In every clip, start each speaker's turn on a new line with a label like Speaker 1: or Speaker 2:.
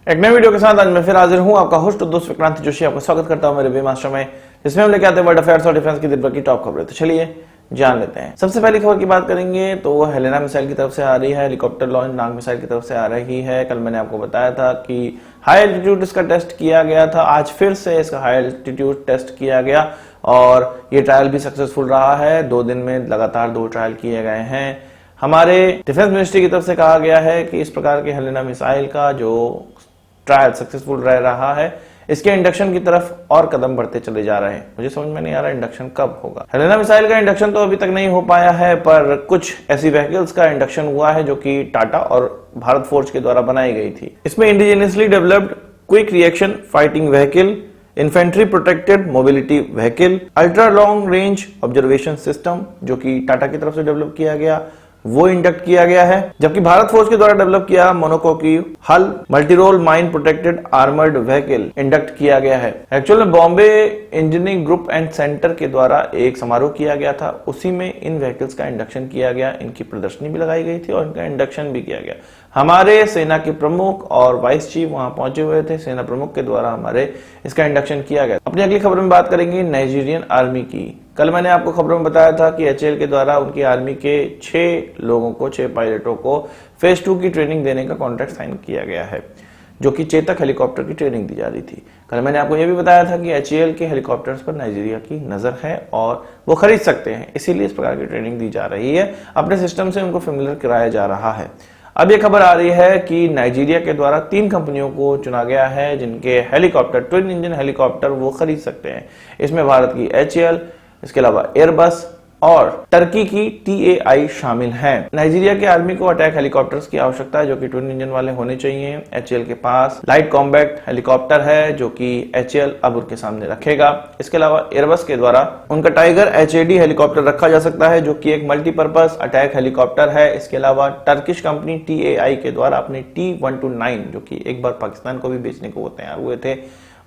Speaker 1: एक नए वीडियो के साथ आज मैं फिर हाजिर हूं, आपका होस्ट दोस्त विक्रांत जोशी। आपका स्वागत करता हूं मेरे वेबमास्टर में, जिसमें हम लेके आते हैं वर्ल्ड अफेयर्स और डिफेंस की दिन भर की टॉप खबरें। तो चलिए जान लेते हैं। सबसे पहली खबर की बात करेंगे तो वो हेलेना मिसाइल की तरफ से आ रही है, हेलीकॉप्टर लॉन्च नाग मिसाइल की तरफ से आ रही है। कल मैंने आपको बताया था कि हाई एल्टीट्यूड इसका टेस्ट किया गया था, आज फिर से इसका हाई एल्टीट्यूड टेस्ट किया गया और ये ट्रायल भी सक्सेसफुल रहा है। 2 दिन में लगातार 2 ट्रायल किए गए हैं। हमारे डिफेंस मिनिस्ट्री की तरफ से कहा गया है कि इस प्रकार के हेलेना मिसाइल का जो ट्रायल सक्सेसफुल रह रहा है, इसके इंडक्शन की तरफ और कदम बढ़ते चले जा रहे हैं। मुझे समझ में नहीं आ रहा इंडक्शन कब होगा। हेलेना मिसाइल का इंडक्शन तो अभी तक नहीं हो पाया है, पर कुछ ऐसी व्हीकल्स का इंडक्शन हुआ है जो कि टाटा और भारत फोर्ज के द्वारा बनाई गई थी। इसमें indigenously developed quick reaction fighting vehicle, infantry protected mobility vehicle, ultra long range observation system जो कि टाटा की तरफ से डेवलप किया गया वो इंडक्ट किया गया है, जबकि भारत फोर्स के द्वारा डेवलप किया monocoque hull multi role mine protected armoured vehicle induct किया गया है। एक्चुअल में Bombay engineering group and centre के द्वारा एक समारोह किया गया था, उसी में इन व्हीकल्स का इंडक्शन किया गया। इनकी प्रदर्शनी भी लगाई गई थी और इनका इंडक्शन भी किया गया। हमारे सेना के प्रमुख और वाइस चीफ वहां पहुंचे हुए थे। सेना प्रमुख के द्वारा हमारे इसका इंडक्शन किया गया। अपनी अगली खबर में बात करेंगे नाइजीरियन आर्मी की। कल मैंने आपको खबरों में बताया था कि एचएएल के द्वारा उनकी आर्मी के 6 लोगों को, 6 पायलटों को फेज 2 की ट्रेनिंग देने का कॉन्ट्रैक्ट साइन किया गया है, जो कि चेतक हेलीकॉप्टर की ट्रेनिंग दी जा रही थी। कल मैंने आपको यह भी बताया था कि एचएएल के हेलीकॉप्टर्स पर नाइजीरिया की नजर है और वो खरीद सकते हैं, इसीलिए इस प्रकार की ट्रेनिंग दी जा रही है। अपने सिस्टम से उनको फेमिलियर कराया जा रहा है। अब ये खबर आ रही है कि नाइजीरिया के द्वारा 3 कंपनियों को चुना गया है जिनके हेलीकॉप्टर, ट्विन इंजन हेलीकॉप्टर वो खरीद सकते हैं। इसमें भारत की एचएएल, इसके अलावा एयरबस और टर्की की टीएआई शामिल हैं। नाइजीरिया की आर्मी को अटैक हेलीकॉप्टर्स की आवश्यकता है जो कि ट्विन इंजन वाले होने चाहिए। एचएएल के पास लाइट कॉम्बैट हेलीकॉप्टर है जो कि एचएएल अब उनके सामने रखेगा। इसके अलावा एयरबस के द्वारा उनका टाइगर एचएडी हेलीकॉप्टर रखा जा सकता है जो कि एक मल्टीपर्पज अटैक हेलीकॉप्टर है। इसके अलावा टर्किश कंपनी टीएआई के द्वारा अपने T129 जो कि एक बार पाकिस्तान को भी बेचने को वो तैयार हुए थे,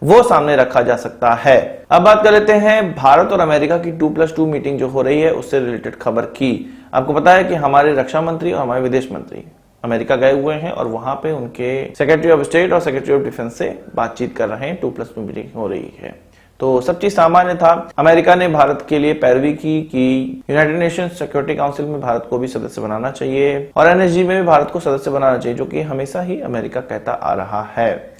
Speaker 1: वो सामने रखा जा सकता है। अब बात कर लेते हैं भारत और अमेरिका की 2+2 मीटिंग जो हो रही है उससे रिलेटेड खबर की। आपको पता है कि हमारे रक्षा मंत्री और हमारे विदेश मंत्री अमेरिका गए हुए हैं और वहां पे उनके सेक्रेटरी ऑफ स्टेट और सेक्रेटरी ऑफ डिफेंस से बातचीत कर रहे हैं। 2+2 मीटिंग हो रही है तो सब चीज सामान्य था। अमेरिका ने भारत के लिए पैरवी की कि यूनाइटेड नेशंस सिक्योरिटी काउंसिल में भारत को भी सदस्य बनाना चाहिए और एनएसजी में भी भारत को सदस्य बनाना चाहिए, जो कि हमेशा ही अमेरिका कहता आ रहा है।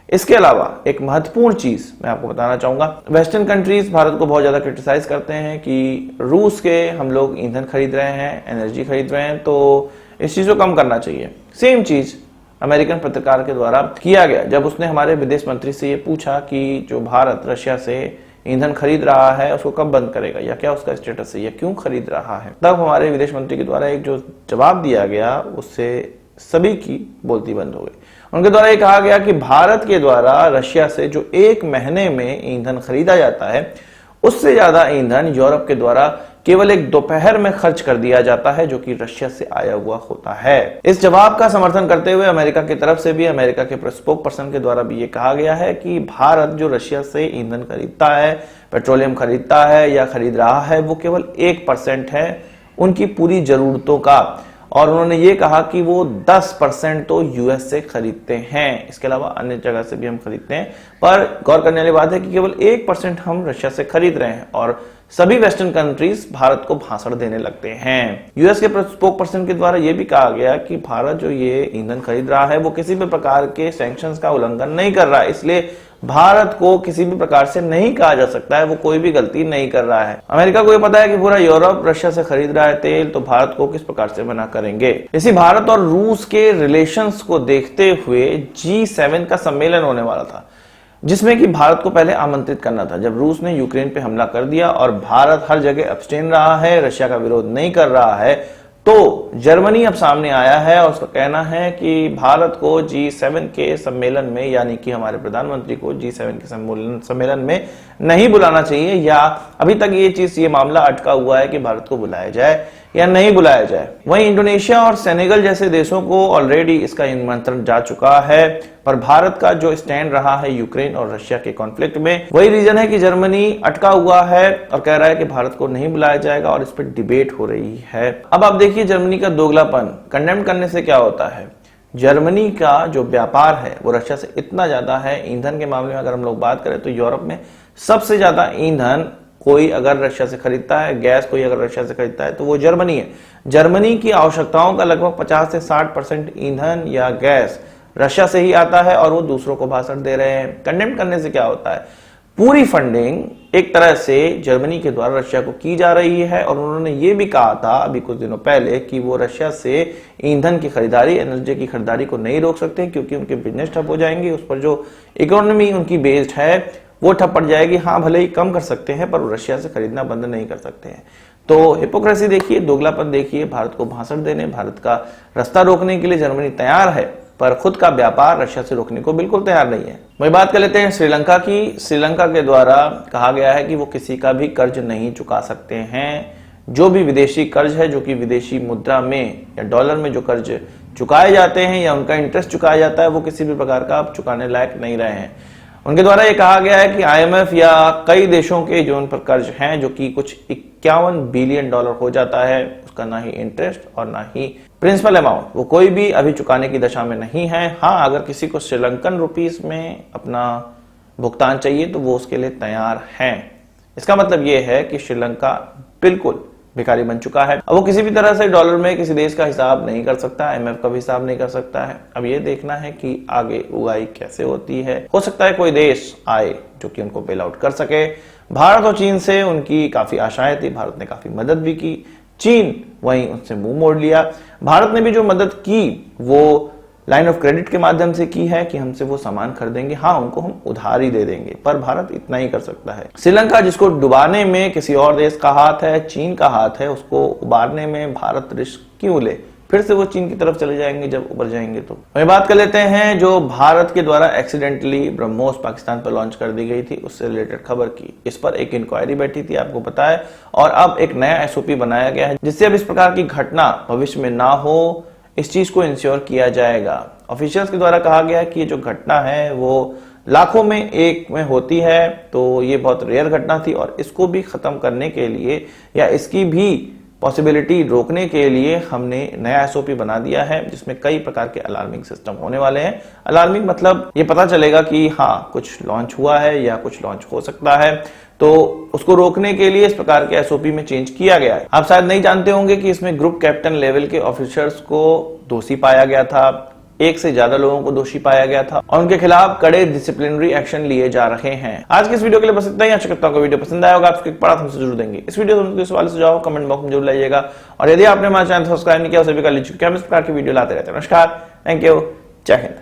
Speaker 1: इसके अलावा एक महत्वपूर्ण चीज मैं आपको बताना चाहूंगा, वेस्टर्न कंट्रीज भारत को बहुत ज्यादा क्रिटिसाइज करते हैं कि रूस के हम लोग ईंधन खरीद रहे हैं, एनर्जी खरीद रहे हैं, तो इस चीज को कम करना चाहिए। सेम चीज अमेरिकन पत्रकार के द्वारा किया गया जब उसने हमारे विदेश मंत्री से ये पूछा कि जो भारत रशिया से ईंधन खरीद रहा है उसको कब बंद करेगा या क्या उसका स्टेटस है या क्यों खरीद रहा है। तब हमारे विदेश मंत्री के द्वारा एक जो जवाब दिया गया उससे सभी की बोलती बंद हो गई। उनके द्वारा ये कहा गया कि भारत के द्वारा रशिया से जो 1 महीने में ईंधन खरीदा जाता है उससे ज्यादा ईंधन यूरोप के द्वारा केवल एक दोपहर में खर्च कर दिया जाता है जो कि रशिया से आया हुआ होता है। इस जवाब का समर्थन करते हुए अमेरिका की तरफ से भी, अमेरिका के स्पोक पर्सन के द्वारा भी ये कहा गया है कि भारत जो रशिया से ईंधन खरीदता है, पेट्रोलियम खरीदता है या खरीद रहा है, वो केवल 1% है उनकी पूरी जरूरतों का। और उन्होंने ये कहा कि वो 10% तो यूएस से खरीदते हैं, इसके अलावा अन्य जगह से भी हम खरीदते हैं। पर गौर करने वाली बात है कि केवल 1% हम रशिया से खरीद रहे हैं और सभी वेस्टर्न कंट्रीज भारत को भाषण देने लगते हैं। यूएस के स्पोक पर्सन के द्वारा यह भी कहा गया कि भारत जो ये ईंधन खरीद रहा है वो किसी भी प्रकार के सैंक्शंस का उल्लंघन नहीं कर रहा है, इसलिए भारत को किसी भी प्रकार से नहीं कहा जा सकता है वो कोई भी गलती नहीं कर रहा है। अमेरिका को ये पता है कि पूरा यूरोप रशिया से खरीद रहा है तेल, तो भारत को किस प्रकार से मना करेंगे। इसी भारत और रूस के रिलेशंस को देखते हुए G7 का सम्मेलन होने वाला था, जिसमें कि भारत को पहले आमंत्रित करना था। जब रूस ने यूक्रेन पे हमला कर दिया और भारत हर जगह अब्सटेन रहा है, रशिया का विरोध नहीं कर रहा है, तो जर्मनी अब सामने आया है और उसका कहना है कि भारत को G7 के सम्मेलन में, यानी कि हमारे प्रधानमंत्री को G7 के सम्मेलन में नहीं बुलाना चाहिए, या अभी तक ये मामला अटका हुआ है कि भारत को बुलाया जाए या नहीं बुलाया जाए। वहीं इंडोनेशिया और सेनेगल जैसे देशों को ऑलरेडी इसका निमंत्रण जा चुका है, पर भारत का जो स्टैंड रहा है यूक्रेन और रशिया के कॉन्फ्लिक्ट में, वही रीजन है कि जर्मनी अटका हुआ है और कह रहा है कि भारत को नहीं बुलाया जाएगा और इस पर डिबेट हो रही है। अब आप देखिए जर्मनी का दोगलापन, कंडेम करने से क्या होता है। जर्मनी का जो व्यापार है वो रशिया से इतना ज्यादा है। ईंधन के मामले में अगर हम लोग बात करें तो यूरोप में सबसे ज्यादा ईंधन कोई अगर रशिया से खरीदता है, गैस कोई अगर रशिया से खरीदता है तो वो जर्मनी है। जर्मनी की आवश्यकताओं का लगभग 50 से 60% ईंधन या गैस रशिया से ही आता है और वो दूसरों को भाषण दे रहे हैं। कंडेम करने से क्या होता है, पूरी फंडिंग एक तरह से जर्मनी के द्वारा रशिया को की जा रही है। और उन्होंने ये भी कहा था अभी कुछ दिनों पहले कि वो रशिया से ईंधन की खरीदारी, एनर्जी की खरीदारी को नहीं रोक सकते क्योंकि उनके बिजनेस ठप हो जाएंगे। उस पर जो इकोनॉमी उनकी बेस्ड है वो ठप पड़ जाएगी। हाँ, भले ही कम कर सकते हैं पर रशिया से खरीदना बंद नहीं कर सकते हैं। तो हिपोक्रेसी देखिए, दोगलापन देखिए। भारत को भाषण देने, भारत का रास्ता रोकने के लिए जर्मनी तैयार है पर खुद का व्यापार रशिया से रोकने को बिल्कुल तैयार नहीं है। वही बात कर लेते हैं श्रीलंका की। श्रीलंका के द्वारा कहा गया है कि वो किसी का भी कर्ज नहीं चुका सकते हैं। जो भी विदेशी कर्ज है, जो कि विदेशी मुद्रा में या डॉलर में जो कर्ज चुकाए जाते हैं या उनका इंटरेस्ट चुकाया जाता है, वो किसी भी प्रकार का अब चुकाने लायक नहीं रहे हैं। उनके द्वारा ये कहा गया है कि IMF या कई देशों के जो उन पर कर्ज हैं, जो कि कुछ 51 बिलियन डॉलर हो जाता है, उसका ना ही इंटरेस्ट और ना ही प्रिंसिपल अमाउंट, वो कोई भी अभी चुकाने की दशा में नहीं है। हाँ, अगर किसी को श्रीलंकन रुपीस में अपना भुगतान चाहिए तो वो उसके लिए तैयार हैं। इसका मतलब ये है कि श्रीलंका बिल्कुल भिखारी बन चुका है। अब वो किसी भी तरह से डॉलर में किसी देश का हिसाब नहीं कर सकता, IMF का भी हिसाब नहीं कर सकता है। अब ये देखना है कि आगे उगाई कैसे होती है। हो सकता है कोई देश आए जो कि उनको बेल आउट कर सके। भारत और चीन से उनकी काफी आशाएं थी, भारत ने काफी मदद भी की, चीन वहीं उनसे मुंह मोड़ लिया। भारत ने भी जो मदद की वो लाइन ऑफ क्रेडिट के माध्यम से की है कि हमसे वो सामान खरीदेंगे, हाँ उनको हम उधार ही दे देंगे, पर भारत इतना ही कर सकता है। श्रीलंका जिसको डुबाने में किसी और देश का हाथ है, चीन का हाथ है, उसको उबारने में भारत रिस्क क्यों ले? फिर से वो चीन की तरफ चले जाएंगे जब उबर जाएंगे। तो वही बात कर लेते हैं जो भारत के द्वारा एक्सीडेंटली ब्रह्मोस पाकिस्तान पर लॉन्च कर दी गई थी, उससे रिलेटेड खबर की। इस पर एक इंक्वायरी बैठी थी, आपको पता है, और अब एक नया SOP बनाया गया है जिससे अब इस प्रकार की घटना भविष्य में ना हो, इस चीज को इंश्योर किया जाएगा। ऑफिशियल्स के द्वारा कहा गया कि ये जो घटना है वो लाखों में एक में होती है, तो ये बहुत रेयर घटना थी और इसको भी खत्म करने के लिए या इसकी भी पॉसिबिलिटी रोकने के लिए हमने नया SOP बना दिया है जिसमें कई प्रकार के अलार्मिंग सिस्टम होने वाले हैं। अलार्मिंग मतलब ये पता चलेगा कि हाँ कुछ लॉन्च हुआ है या कुछ लॉन्च हो सकता है, तो उसको रोकने के लिए इस प्रकार के SOP में चेंज किया गया है। आप शायद नहीं जानते होंगे कि इसमें ग्रुप कैप्टन लेवल के ऑफिसर्स को दोषी पाया गया था, एक से ज्यादा लोगों को दोषी पाया गया था और उनके खिलाफ कड़े डिसिप्लिनरी एक्शन लिए जा रहे हैं। आज की इस वीडियो के लिए बस इतना ही। आशा करता हूं वीडियो पसंद आया होगा। आपको एक बड़ा हमसे जरूर देंगे। इस वीडियो में सवाल सुझाव कमेंट बॉक्स में जरूर लाइएगा और यदि आपने हमारा चैनल सब्सक्राइब नहीं किया उसे भी कर लीजिए क्योंकि हम इस प्रकार की वीडियो लाते रहते हैं। नमस्कार, थैंक यू, जय हिंद।